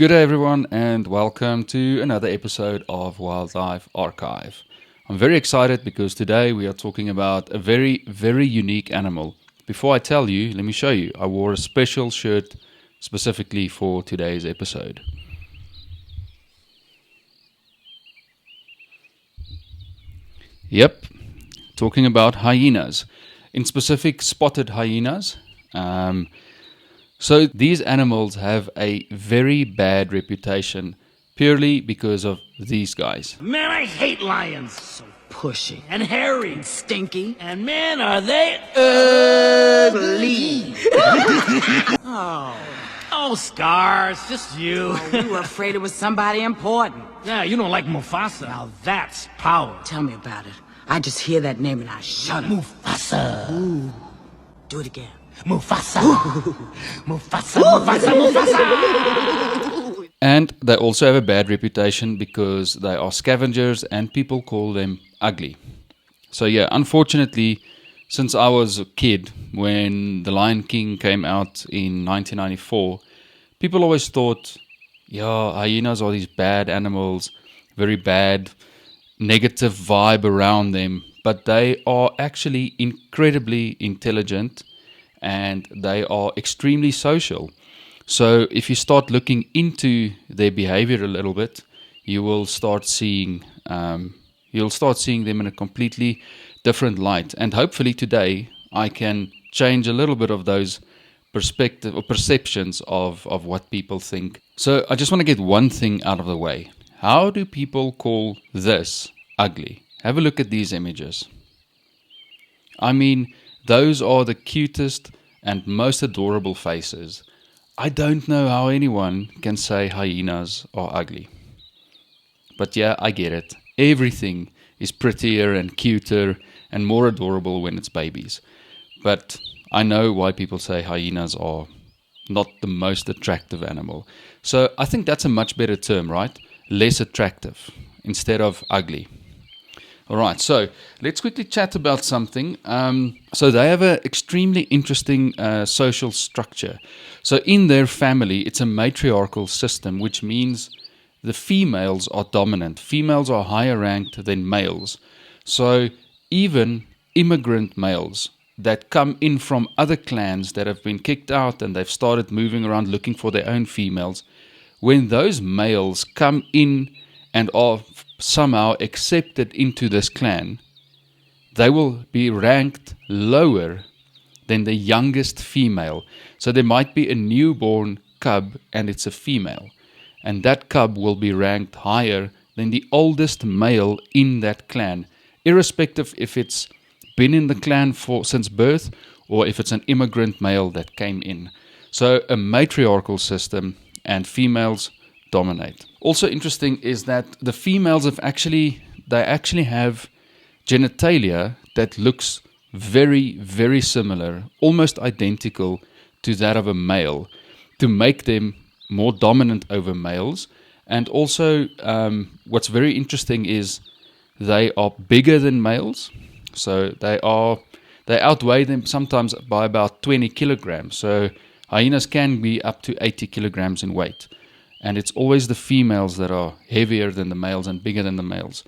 Good day, everyone, and welcome to another episode of Wildlife Archive. I'm very excited because today we are talking about a very, very unique animal. Before I tell you, let me show you. I wore a special shirt specifically for today's episode. Yep, talking about hyenas. In specific, spotted hyenas. So these animals have a very bad reputation purely because of these guys. Man, I hate lions. So pushy And hairy. and stinky. And man, are they Ugly. Oh, Scars, just you. We were afraid it was somebody important. Yeah, you don't like Mufasa. Now that's power. Tell me about it. I just hear that name and I shudder. Mufasa. Do it again. Mufasa. Mufasa, Mufasa, Mufasa. And they also have a bad reputation because they are scavengers and people call them ugly. So yeah, unfortunately, since I was a kid, when The Lion King came out in 1994, people always thought, yeah, hyenas are these bad animals, very bad, negative vibe around them, but they are actually incredibly intelligent and they are extremely social. So if you start looking into their behavior a little bit, you will start seeing them in a completely different light. And hopefully today I can change a little bit of those perspective or perceptions of what people think. So I just want to get one thing out of the way. How do people call this ugly? Have a look at these images. I mean, those are the cutest and most adorable faces. I don't know how anyone can say hyenas are ugly. But yeah, I get it. Everything is prettier and cuter and more adorable when it's babies. But I know why people say hyenas are not the most attractive animal. So I think that's a much better term, right? Less attractive instead of ugly. All right, so let's quickly chat about something. So they have an extremely interesting social structure. So in their family, it's a matriarchal system, which means the females are dominant. Females are higher ranked than males. So even immigrant males that come in from other clans that have been kicked out and they've started moving around looking for their own females, when those males come in and are somehow accepted into this clan, they will be ranked lower than the youngest female. So there might be a newborn cub and it's a female, and that cub will be ranked higher than the oldest male in that clan, irrespective if it's been in the clan since birth or if it's an immigrant male that came in. So a matriarchal system, and females dominate. Also interesting is that the females actually have genitalia that looks very, very similar, almost identical to that of a male, to make them more dominant over males. And also, what's very interesting is they are bigger than males, so they outweigh them sometimes by about 20 kilograms. So hyenas can be up to 80 kilograms in weight. And it's always the females that are heavier than the males and bigger than the males.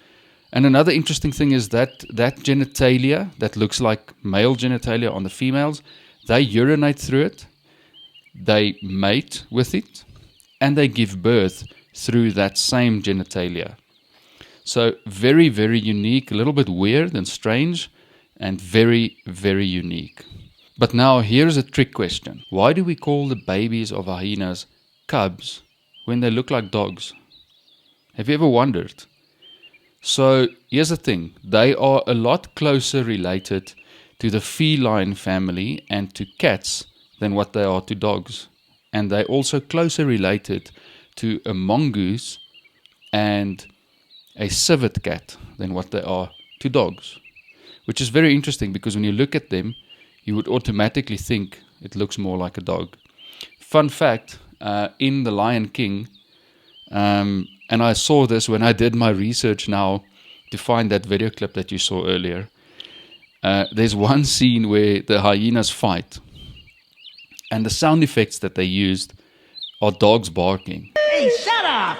And another interesting thing is that genitalia that looks like male genitalia on the females, they urinate through it, they mate with it, and they give birth through that same genitalia. So very, very unique, a little bit weird and strange, and very, very unique. But now here's a trick question. Why do we call the babies of hyenas cubs when they look like dogs? Have you ever wondered? So here's the thing. They are a lot closer related to the feline family and to cats than what they are to dogs. And they're also closer related to a mongoose and a civet cat than what they are to dogs. Which is very interesting because when you look at them, you would automatically think it looks more like a dog. Fun fact, in The Lion King, and I saw this when I did my research now to find that video clip that you saw earlier. There's one scene where the hyenas fight, and the sound effects that they used are dogs barking. Hey, shut up!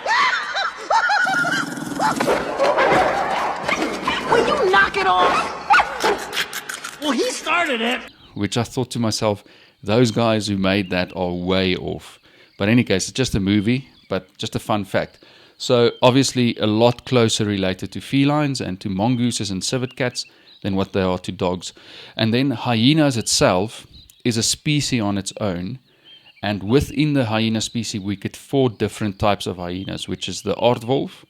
Will you knock it off? Well, he started it. Which I thought to myself, those guys who made that are way off. But in any case, it's just a movie, but just a fun fact. So obviously a lot closer related to felines and to mongooses and civet cats than what they are to dogs. And then hyenas itself is a species on its own. And within the hyena species, we get 4 different types of hyenas, which is the aardwolf,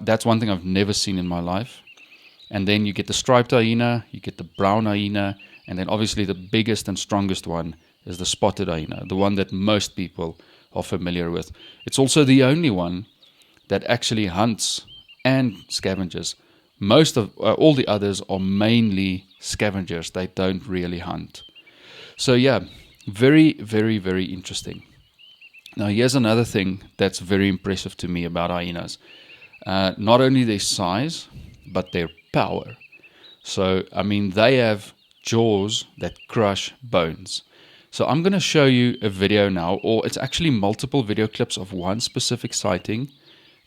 that's one thing I've never seen in my life. And then you get the striped hyena, you get the brown hyena, and then obviously the biggest and strongest one is the spotted hyena, the one that most people are familiar with. It's also the only one that actually hunts and scavengers. Most of all the others are mainly scavengers. They don't really hunt. So yeah, very, very, very interesting. Now here's another thing that's very impressive to me about hyenas. Not only their size, but their power. So, I mean, they have jaws that crush bones. So I'm going to show you a video now, or it's actually multiple video clips of one specific sighting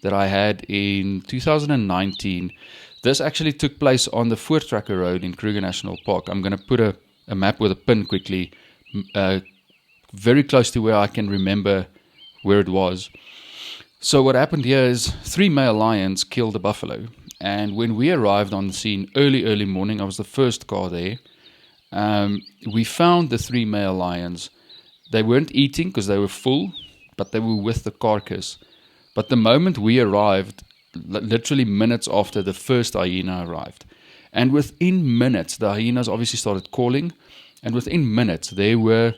that I had in 2019. This actually took place on the Voortrekker Road in Kruger National Park. I'm going to put a map with a pin quickly, very close to where I can remember where it was. So what happened here is 3 male lions killed a buffalo. And when we arrived on the scene early morning, I was the first car there, we found the 3 male lions. They weren't eating because they were full, but they were with the carcass. But the moment we arrived, literally minutes after the first hyena arrived, and within minutes, the hyenas obviously started calling, and within minutes, there were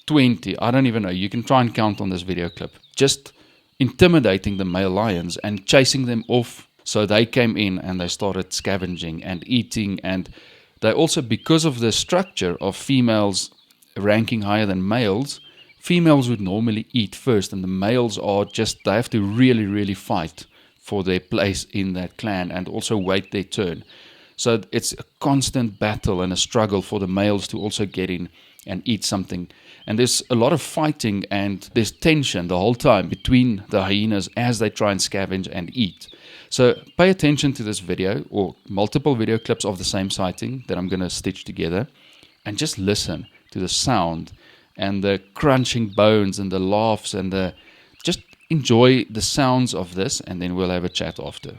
20, I don't even know, you can try and count on this video clip, just intimidating the male lions and chasing them off. So they came in and they started scavenging and eating, and they also, because of the structure of females ranking higher than males, females would normally eat first, and the males are just, they have to really, really fight for their place in that clan and also wait their turn. So it's a constant battle and a struggle for the males to also get in and eat something. And there's a lot of fighting and there's tension the whole time between the hyenas as they try and scavenge and eat. So pay attention to this video, or multiple video clips of the same sighting that I'm going to stitch together, and just listen to the sound and the crunching bones and the laughs, and just enjoy the sounds of this, and then we'll have a chat after.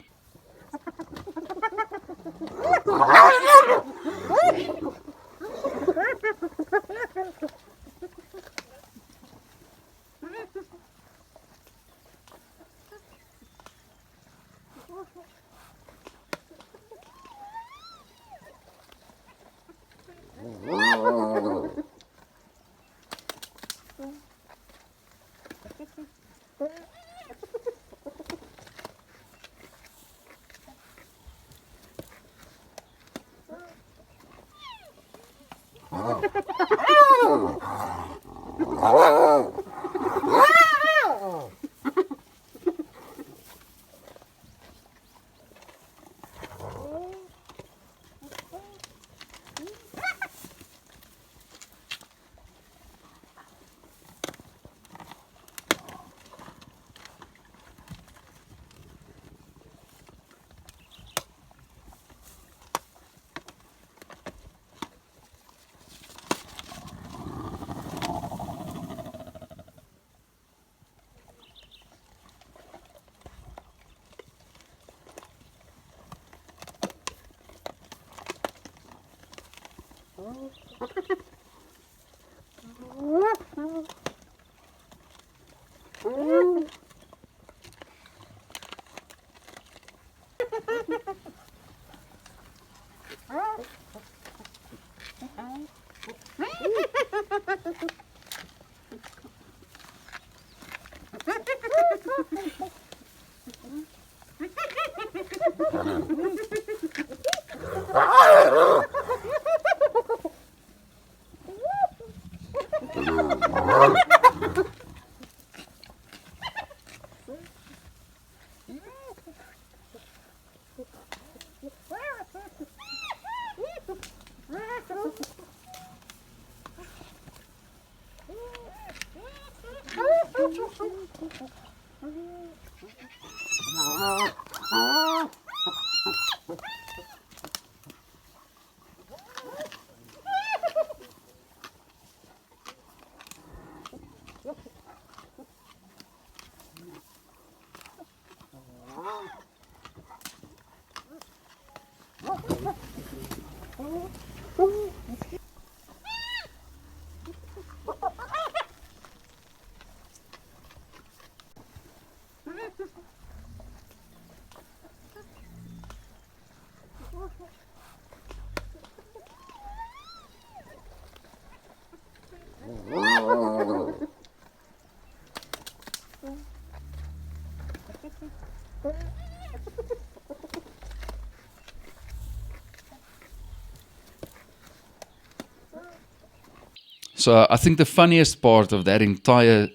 So I think the funniest part of that entire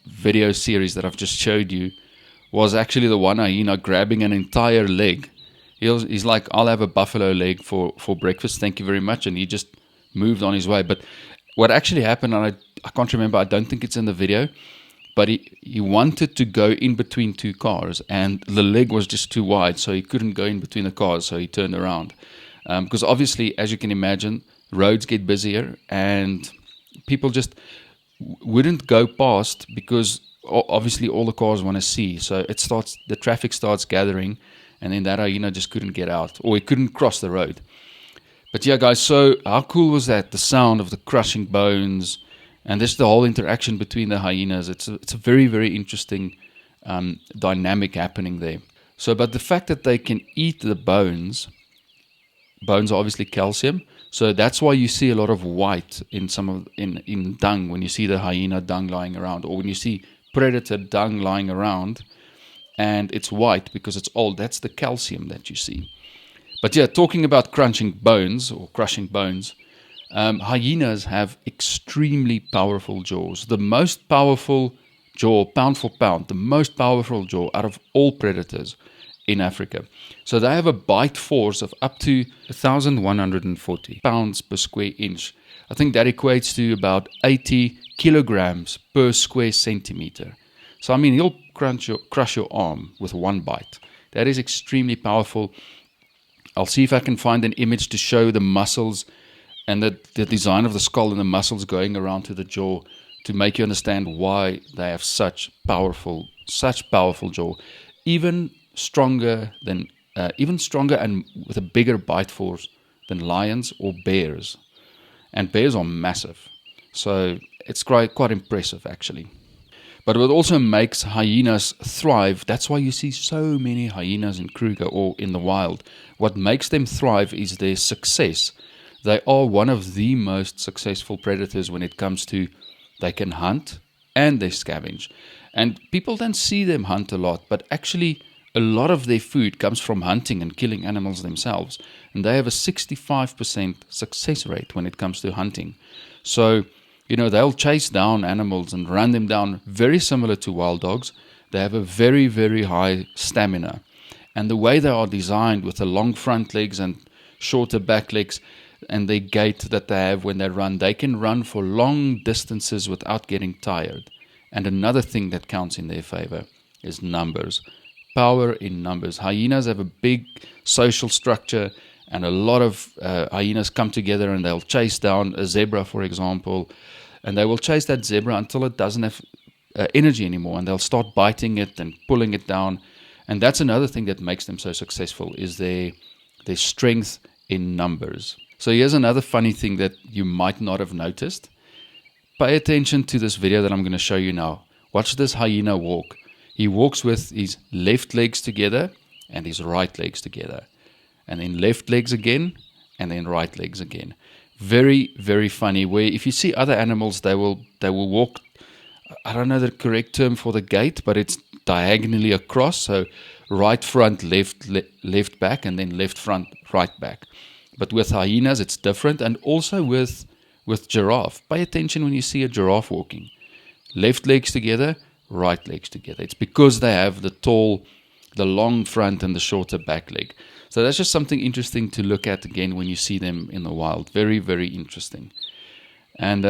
video series that I've just showed you was actually the one hyena grabbing an entire leg. He's like, I'll have a buffalo leg for breakfast, thank you very much. And he just moved on his way. But what actually happened, and I can't remember, I don't think it's in the video, but he wanted to go in between two cars, and the leg was just too wide, so he couldn't go in between the cars, so he turned around. Because obviously, as you can imagine, roads get busier, and people just wouldn't go past because obviously all the cars want to see. So the traffic starts gathering, and then that hyena just couldn't get out, or he couldn't cross the road. But yeah, guys, so how cool was that? The sound of the crushing bones, and just the whole interaction between the hyenas. It's a very, very interesting dynamic happening there. So, but the fact that they can eat the bones are obviously calcium. So that's why you see a lot of white in in dung when you see the hyena dung lying around, or when you see predator dung lying around, and it's white because it's old. That's the calcium that you see. But yeah, talking about crunching bones or crushing bones, hyenas have extremely powerful jaws. The most powerful jaw, pound for pound, the most powerful jaw out of all predators in Africa. So they have a bite force of up to 1,140 pounds per square inch. I think that equates to about 80 kilograms per square centimeter. So I mean, he'll crush your arm with one bite. That is extremely powerful. I'll see if I can find an image to show the muscles and the design of the skull and the muscles going around to the jaw to make you understand why they have such powerful jaw. Even stronger and with a bigger bite force than lions or bears. And bears are massive. So it's quite impressive actually. But what also makes hyenas thrive, that's why you see so many hyenas in Kruger or in the wild. What makes them thrive is their success. They are one of the most successful predators when it comes to they can hunt and they scavenge. And people don't see them hunt a lot, but actually a lot of their food comes from hunting and killing animals themselves. And they have a 65% success rate when it comes to hunting. So, they'll chase down animals and run them down, very similar to wild dogs. They have a very, very high stamina. And the way they are designed with the long front legs and shorter back legs and the gait that they have when they can run for long distances without getting tired. And another thing that counts in their favor is numbers. Power in numbers. Hyenas have a big social structure, and a lot of hyenas come together and they'll chase down a zebra, for example, and they will chase that zebra until it doesn't have energy anymore, and they'll start biting it and pulling it down. And that's another thing that makes them so successful, is their strength in numbers. So here's another funny thing that you might not have noticed. Pay attention to this video that I'm going to show you now. Watch this hyena walk. He walks with his left legs together and his right legs together. And then left legs again, and then right legs again. Very, very funny. Where if you see other animals, they will walk, I don't know the correct term for the gait, but it's diagonally across. So right front, left back, and then left front, right back. But with hyenas, it's different. And also with giraffe. Pay attention when you see a giraffe walking. Left legs together, right legs together. It's because they have the long front and the shorter back leg. So that's just something interesting to look at again when you see them in the wild. Very, very interesting. And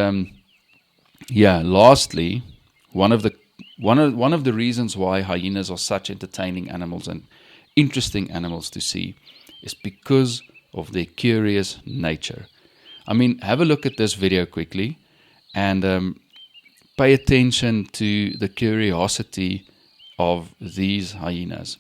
lastly, one of the One of the reasons why hyenas are such entertaining animals and interesting animals to see is because of their curious nature. I mean, have a look at this video quickly and pay attention to the curiosity of these hyenas.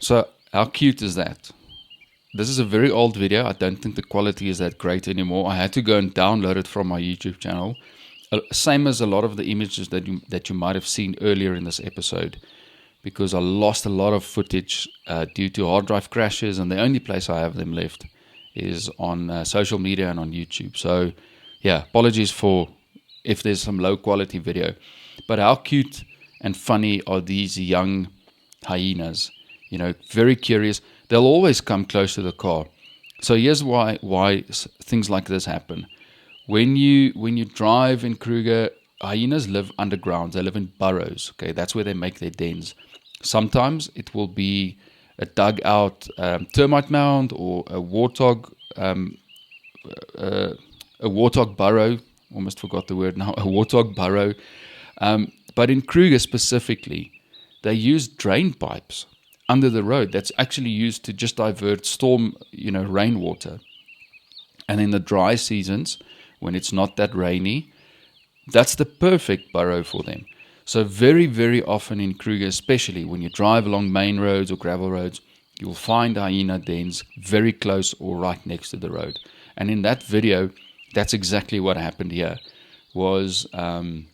So, how cute is that? This is a very old video. I don't think the quality is that great anymore. I had to go and download it from my YouTube channel. Same as a lot of the images that you might have seen earlier in this episode, because I lost a lot of footage due to hard drive crashes, and the only place I have them left is on social media and on YouTube. So, yeah, apologies for if there's some low quality video. But how cute and funny are these young hyenas? You know, very curious. They'll always come close to the car. So here's why things like this happen. When you drive in Kruger, hyenas live underground. They live in burrows. Okay, that's where they make their dens. Sometimes it will be a dug out termite mound or a warthog burrow. Almost forgot the word now. A warthog burrow. But in Kruger specifically, they use drain pipes under the road that's actually used to just divert storm, rainwater. And in the dry seasons, when it's not that rainy, that's the perfect burrow for them. So very, very often in Kruger, especially when you drive along main roads or gravel roads, you'll find hyena dens very close or right next to the road. And in that video, that's exactly what happened here. I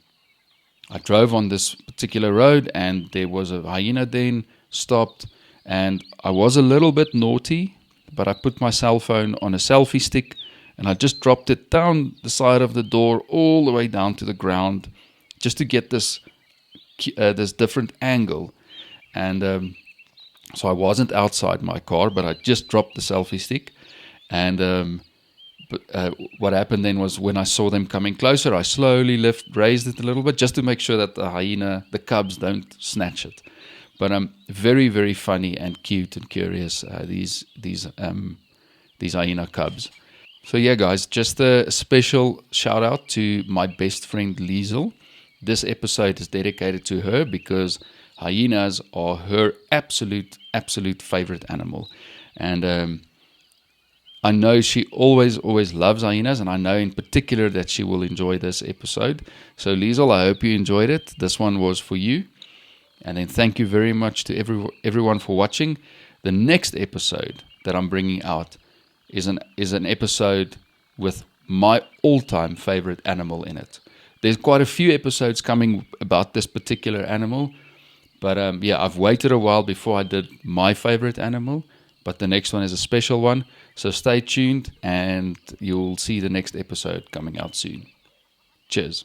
drove on this particular road and there was a hyena den, stopped, and I was a little bit naughty, but I put my cell phone on a selfie stick and I just dropped it down the side of the door all the way down to the ground just to get this different angle. And so I wasn't outside my car, but I just dropped the selfie stick. And what happened then was when I saw them coming closer, I slowly raised it a little bit just to make sure that the cubs don't snatch it. But very, very funny and cute and curious, these hyena cubs. So yeah, guys, just a special shout out to my best friend Liesel. This episode is dedicated to her because hyenas are her absolute favorite animal. And I know she always loves hyenas, and I know in particular that she will enjoy this episode. So Liesel, I hope you enjoyed it. This one was for you. And then thank you very much to everyone for watching. The next episode that I'm bringing out is an episode with my all-time favorite animal in it. There's quite a few episodes coming about this particular animal, but I've waited a while before I did my favorite animal but the next one is a special one. So stay tuned and you'll see the next episode coming out soon. Cheers.